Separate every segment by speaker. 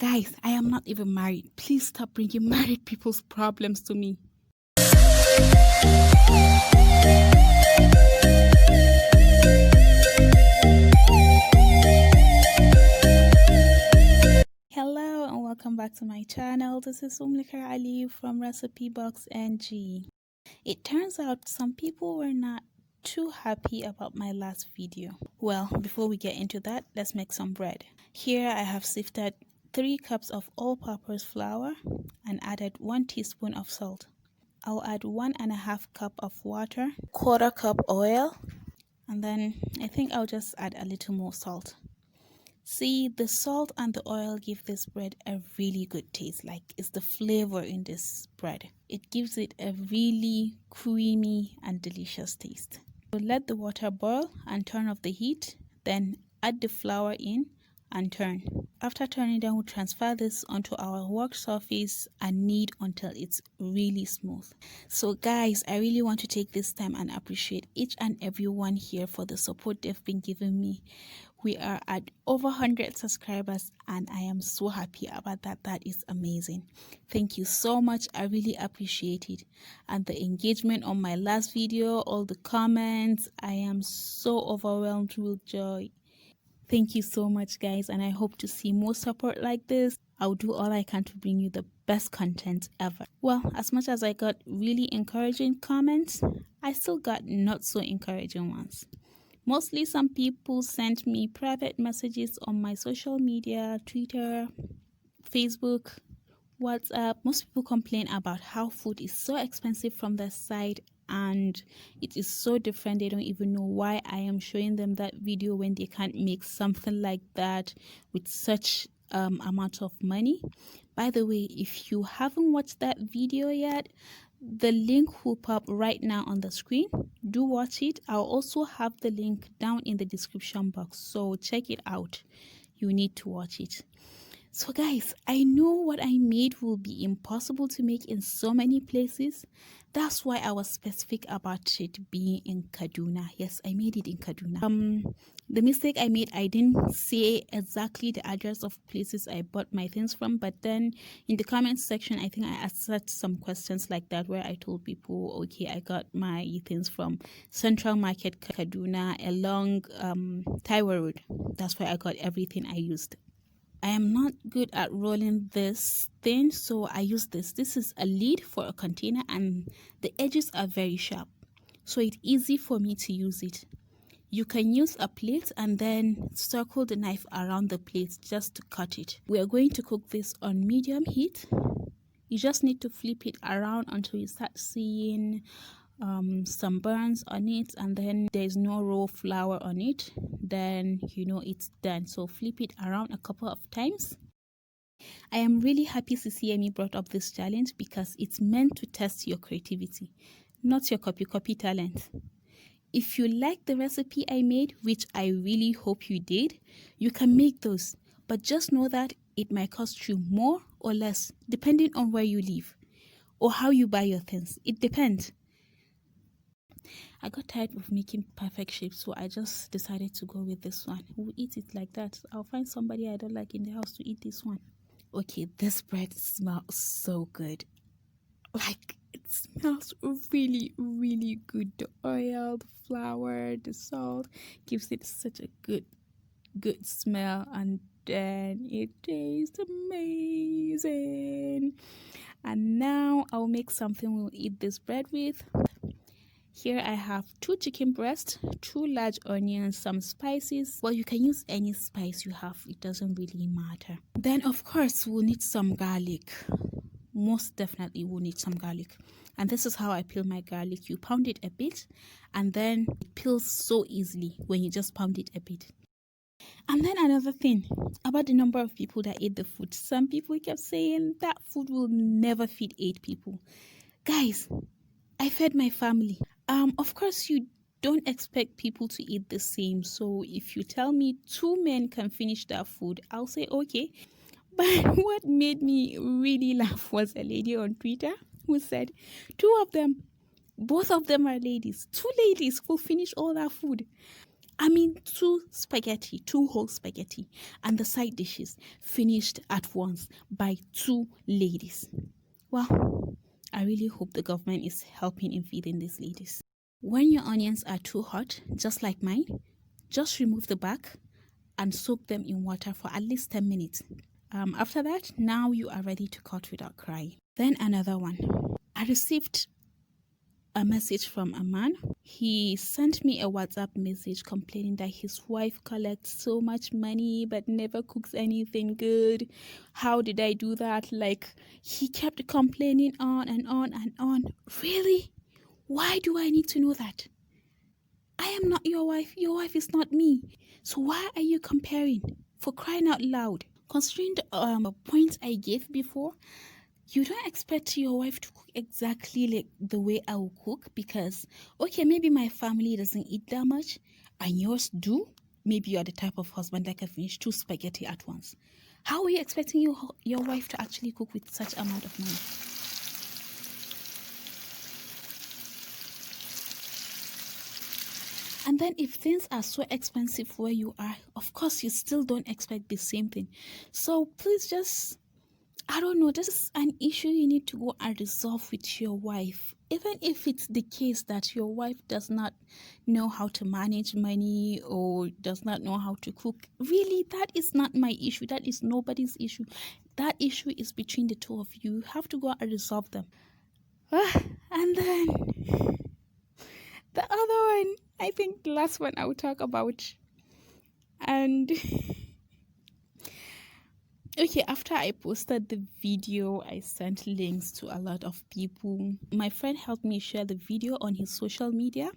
Speaker 1: Guys, I am not even married. Please stop bringing married people's problems to me. Hello and welcome back to my channel. This is Ali from Recipe Box NG. It turns out some people were not too happy about my last video. Well, before we get into that, let's make some bread. Here I have sifted 3 cups of all-purpose flour and added 1 teaspoon of salt. I'll add 1.5 cup of water, 1/4 cup oil, and then I think I'll just add a little more salt. See, the salt and the oil give this bread a really good taste. Like, it's the flavor in this bread. It gives it a really creamy and delicious taste. So let the water boil and turn off the heat. Then add the flour in and turn. After turning, then we'll transfer this onto our work surface and knead until it's really smooth. So guys, I really want to take this time and appreciate each and everyone here for the support they've been giving me. We are at over 100 subscribers and I am so happy about that. That is amazing. Thank you so much. I really appreciate it. And the engagement on my last video, all the comments, I am so overwhelmed with joy. Thank you so much, guys, and I hope to see more support like this. I'll do all I can to bring you the best content ever. Well, as much as I got really encouraging comments, I still got not so encouraging ones. Mostly some people sent me private messages on my social media, Twitter, Facebook, WhatsApp. Most people complain about how food is so expensive from their side and it is so different. They don't even know why I am showing them that video when they can't make something like that with such amount of money. By the way, if you haven't watched that video yet, the link will pop right now on the screen. Do watch it. I'll also have the link down in the description box, so check it out. You need to watch it. So guys, I know what I made will be impossible to make in so many places. That's why I was specific about it being in Kaduna. Yes, I made it in Kaduna. The mistake I made, I didn't say exactly the address of places I bought my things from, but then in the comments section, I think I asked some questions like that where I told people, okay, I got my things from Central Market Kaduna along Taiwo Road. That's where I got everything I used. I am not good at rolling this thing, so I use this. This is a lid for a container and the edges are very sharp, so it's easy for me to use it. You can use a plate and then circle the knife around the plate just to cut it. We are going to cook this on medium heat. You just need to flip it around until you start seeing some burns on it, and then there's no raw flour on it, then you know it's done. So flip it around a couple of times. I am really happy CCME brought up this challenge because it's meant to test your creativity, not your copy talent. If you like the recipe I made, which I really hope you did, you can make those, but just know that it might cost you more or less depending on where you live or how you buy your things. It depends. I got tired of making perfect shapes, so I just decided to go with this one. We'll eat it like that. I'll find somebody I don't like in the house to eat this one. Okay, this bread smells so good. Like, it smells really, really good. The oil, the flour, the salt gives it such a good smell, and then it tastes amazing. And now I'll make something we'll eat this bread with. Here I have 2 chicken breasts, 2 large onions, some spices. Well, you can use any spice you have. It doesn't really matter. Then, of course, we'll need some garlic. Most definitely we'll need some garlic. And this is how I peel my garlic. You pound it a bit, and then it peels so easily when you just pound it a bit. And then another thing about the number of people that ate the food. Some people kept saying that food will never feed 8 people. Guys, I fed my family. Of course, you don't expect people to eat the same. So if you tell me 2 men can finish that food, I'll say okay. But what made me really laugh was a lady on Twitter who said 2 of them, both of them are ladies. 2 ladies will finish all that food. I mean, two whole spaghetti, and the side dishes finished at once by two ladies. Well, I really hope the government is helping in feeding these ladies. When your onions are too hot, just like mine, just remove the back and soak them in water for at least 10 minutes. After that, now you are ready to cut without crying. Then another one. I received a message from a man. He sent me a WhatsApp message complaining that his wife collects so much money but never cooks anything good. How did I do that? Like, he kept complaining on and on and on. Really? Why do I need to know that? I am not your wife. Your wife is not me. So why are you comparing? For crying out loud. Considering the points I gave before, you don't expect your wife to cook exactly like the way I will cook, because, okay, maybe my family doesn't eat that much and yours do. Maybe you're the type of husband that can finish 2 spaghetti at once. How are you expecting your wife to actually cook with such amount of money? And then if things are so expensive where you are, of course you still don't expect the same thing. So please just, I don't know, this is an issue you need to go and resolve with your wife. Even if it's the case that your wife does not know how to manage money or does not know how to cook, really, that is not my issue. That is nobody's issue. That issue is between the two of you. You have to go and resolve them. And then the other one, I think the last one I will talk about. And okay, after I posted the video, I sent links to a lot of people. My friend helped me share the video on his social media.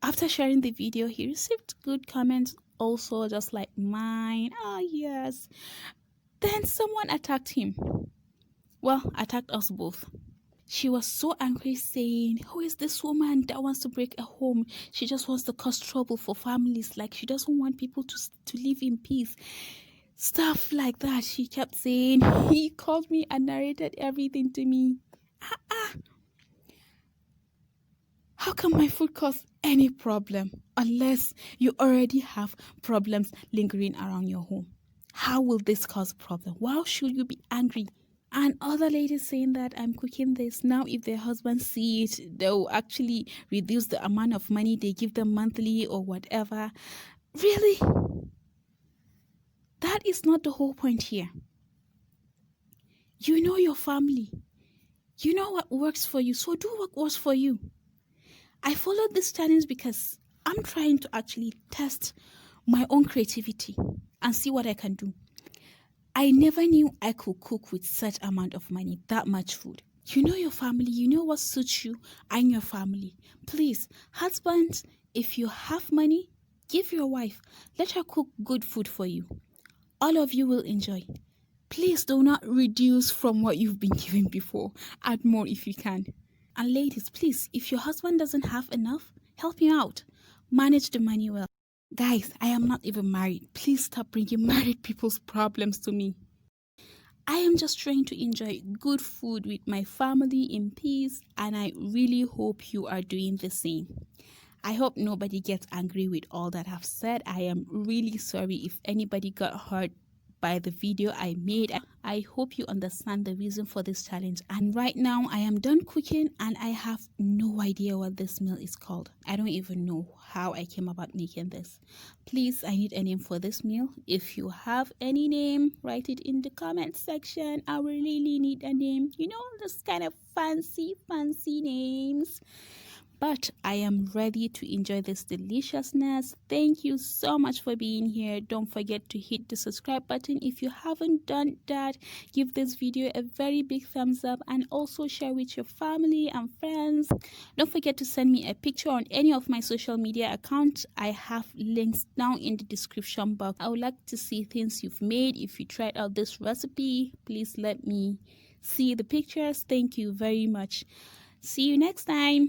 Speaker 1: After sharing the video, he received good comments also, just like mine. Oh, yes. Then someone attacked him. Well, attacked us both. She was so angry, saying, who is this woman that wants to break a home? She just wants to cause trouble for families. Like, she doesn't want people to live in peace. Stuff like that. She kept saying. He called me and narrated everything to me. How can my food cause any problem unless you already have problems lingering around your home? How will this cause problem? Why should you be angry? And other ladies saying that I'm cooking this. Now if their husbands see it, they'll actually reduce the amount of money they give them monthly or whatever. Really? That is not the whole point here. You know your family. You know what works for you. So do what works for you. I followed this challenge because I'm trying to actually test my own creativity and see what I can do. I never knew I could cook with such amount of money, that much food. You know your family, you know what suits you and your family. Please, husbands, if you have money, give your wife. Let her cook good food for you. All of you will enjoy. Please do not reduce from what you've been given before. Add more if you can. And ladies, please, if your husband doesn't have enough, help him out. Manage the money well. Guys, I am not even married. Please stop bringing married people's problems to me. I am just trying to enjoy good food with my family in peace, and I really hope you are doing the same. I hope nobody gets angry with all that I've said. I am really sorry if anybody got hurt by the video I made. I hope you understand the reason for this challenge. And right now I am done cooking and I have no idea what this meal is called. I don't even know how I came about making this. Please, I need a name for this meal. If you have any name, write it in the comment section. I really need a name. You know, this kind of fancy names. But I am ready to enjoy this deliciousness. Thank you so much for being here. Don't forget to hit the subscribe button if you haven't done that. Give this video a very big thumbs up and also share with your family and friends. Don't forget to send me a picture on any of my social media accounts. I have links down in the description box. I would like to see things you've made. If you tried out this recipe, please let me see the pictures. Thank you very much. See you next time.